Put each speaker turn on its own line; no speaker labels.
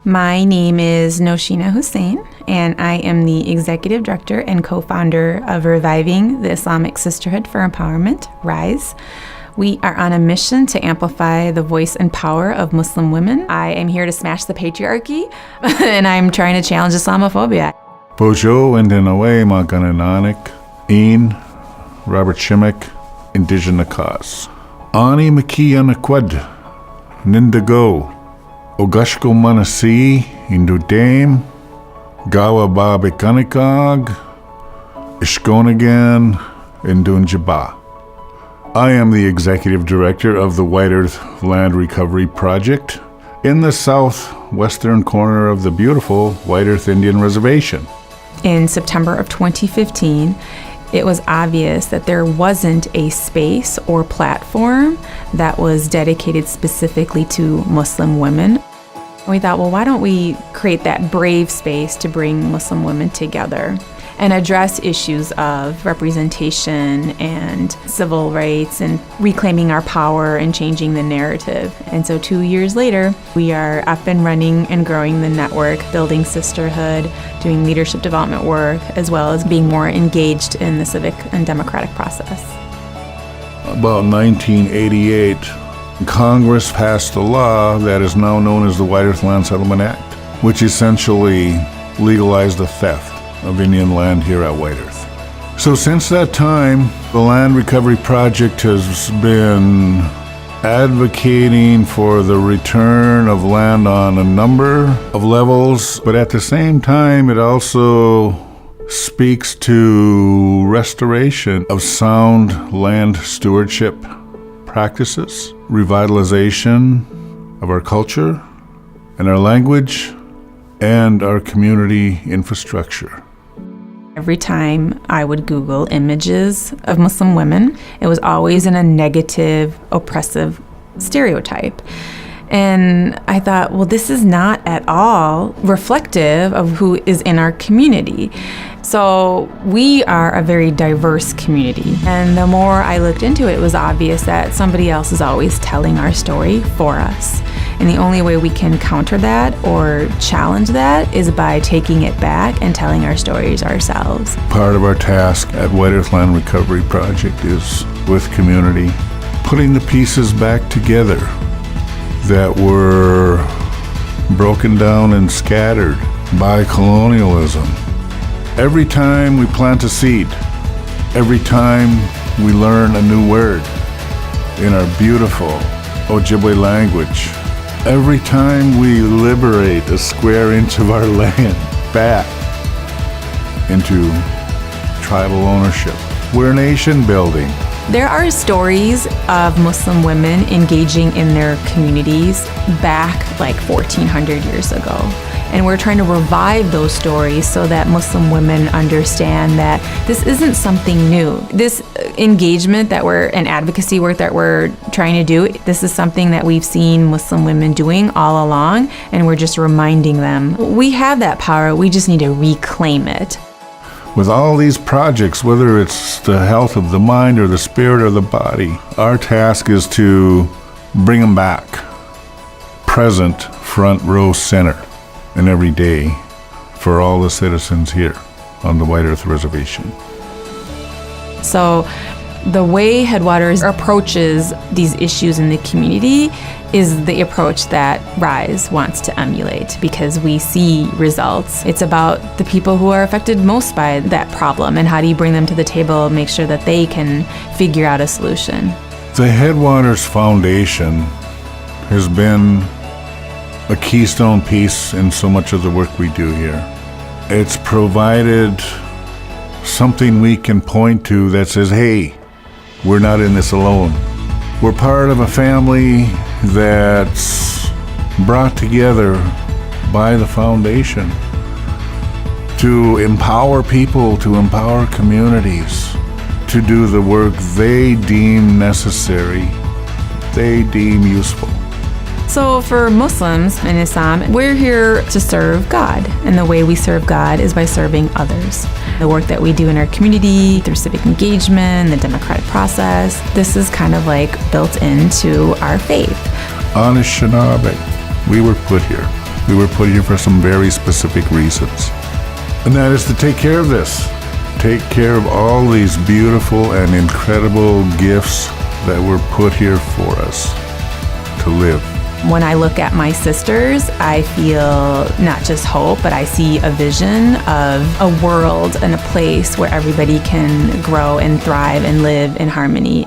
My name is Noshina Hussein, and I am the Executive Director and co-founder of Reviving the Islamic Sisterhood for Empowerment, RISE. We are on a mission to amplify the voice and power of Muslim women. I am here to smash the patriarchy, and I'm trying to challenge Islamophobia.
Bojo and Dinawe Maganananik, Een, Robert Shimmick, Indigenous Cause. Ani Makianaquad, Nindago, Ogashko Manasi, Indudame, Gawa Babikanikag, Ishkonagan, Indunjaba. I am the Executive Director of the White Earth Land Recovery Project in the southwestern corner of the beautiful White Earth Indian Reservation.
In September of 2015, it was obvious that there wasn't a space or platform that was dedicated specifically to Muslim women. We thought, well, why don't we create that brave space to bring Muslim women together and address issues of representation and civil rights and reclaiming our power and changing the narrative. And so 2 years later, we are up and running and growing the network, building sisterhood, doing leadership development work, as well as being more engaged in the civic and democratic process.
About 1988, Congress passed a law that is now known as the White Earth Land Settlement Act, which essentially legalized the theft of Indian land here at White Earth. So since that time, the Land Recovery Project has been advocating for the return of land on a number of levels, but at the same time, it also speaks to restoration of sound land stewardship practices, revitalization of our culture and our language and our community infrastructure.
Every time I would Google images of Muslim women, it was always in a negative, oppressive stereotype. And I thought, well, this is not at all reflective of who is in our community. So we are a very diverse community. And the more I looked into it, it was obvious that somebody else is always telling our story for us. And the only way we can counter that or challenge that is by taking it back and telling our stories ourselves.
Part of our task at White Earth Land Recovery Project is, with community, putting the pieces back together that were broken down and scattered by colonialism. Every time we plant a seed, every time we learn a new word in our beautiful Ojibwe language, every time we liberate a square inch of our land back into tribal ownership, we're nation building.
There are stories of Muslim women engaging in their communities back like 1400 years ago. And we're trying to revive those stories so that Muslim women understand that this isn't something new. This engagement and advocacy work that we're trying to do, this is something that we've seen Muslim women doing all along, and we're just reminding them. We have that power, we just need to reclaim it.
With all these projects, whether it's the health of the mind or the spirit or the body, our task is to bring them back, present, front row, center, and every day for all the citizens here on the White Earth Reservation.
So the way Headwaters approaches these issues in the community is the approach that RISE wants to emulate, because we see results. It's about the people who are affected most by that problem, and how do you bring them to the table and make sure that they can figure out a solution.
The Headwaters Foundation has been a keystone piece in so much of the work we do here. It's provided something we can point to that says, hey, we're not in this alone. We're part of a family that's brought together by the foundation to empower people, to empower communities, to do the work they deem necessary, they deem useful.
So for Muslims in Islam, we're here to serve God, and the way we serve God is by serving others. The work that we do in our community through civic engagement, the democratic process, this is kind of like built into our faith.
Anishinaabe, we were put here We were put here for some very specific reasons. And that is to take care of this. Take care of all these beautiful and incredible gifts that were put here for us to live.
When I look at my sisters, I feel not just hope, but I see a vision of a world and a place where everybody can grow and thrive and live in harmony.